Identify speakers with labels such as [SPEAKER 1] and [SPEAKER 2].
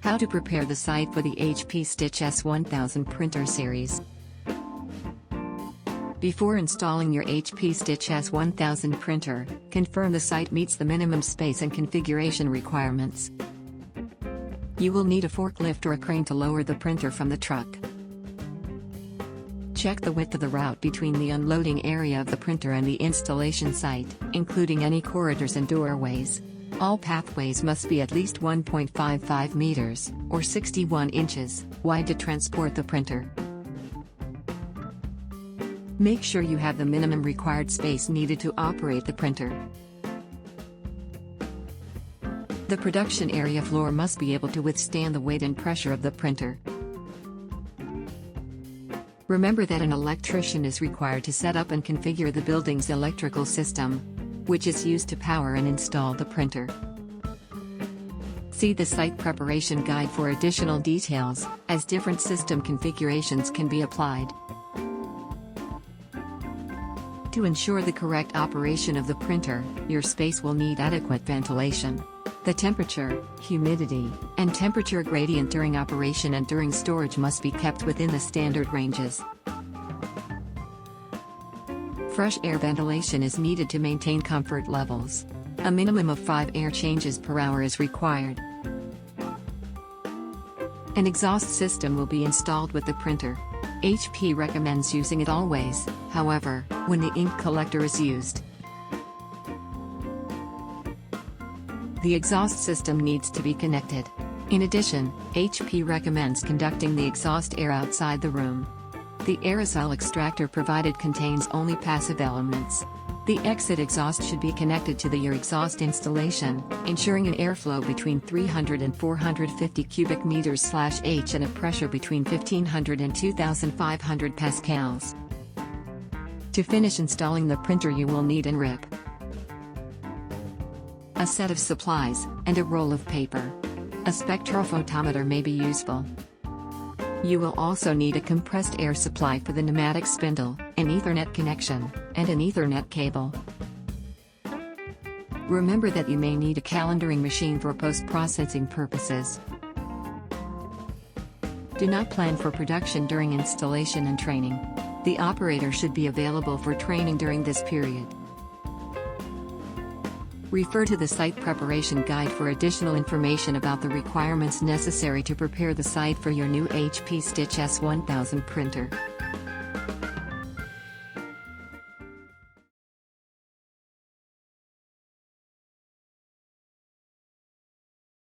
[SPEAKER 1] How to prepare the site for the HP Stitch S1000 printer series. Before installing your HP Stitch S1000 printer, confirm the site meets the minimum space and configuration requirements. You will need a forklift or a crane to lower the printer from the truck. Check the width of the route between the unloading area of the printer and the installation site, including any corridors and doorways. All pathways must be at least 1.55 meters, or 61 inches, wide to transport the printer. Make sure you have the minimum required space needed to operate the printer. The production area floor must be able to withstand the weight and pressure of the printer. Remember that an electrician is required to set up and configure the building's electrical system, which is used to power and install the printer. See the site preparation guide for additional details, as different system configurations can be applied. To ensure the correct operation of the printer, your space will need adequate ventilation. The temperature, humidity, and temperature gradient during operation and during storage must be kept within the standard ranges. Fresh air ventilation is needed to maintain comfort levels. A minimum of 5 air changes per hour is required. An exhaust system will be installed with the printer. HP recommends using it always, however, when the ink collector is used. The exhaust system needs to be connected. In addition, HP recommends conducting the exhaust air outside the room. The aerosol extractor provided contains only passive elements. The exit exhaust should be connected to your exhaust installation, ensuring an airflow between 300 and 450 cubic meters/h and a pressure between 1500 and 2500 pascals. To finish installing the printer, you will need an RIP, a set of supplies, and a roll of paper. A spectrophotometer may be useful. You will also need a compressed air supply for the pneumatic spindle, an Ethernet connection, and an Ethernet cable. Remember that you may need a calendaring machine for post-processing purposes. Do not plan for production during installation and training. The operator should be available for training during this period. Refer to the site preparation guide for additional information about the requirements necessary to prepare the site for your new HP Stitch S1000 printer.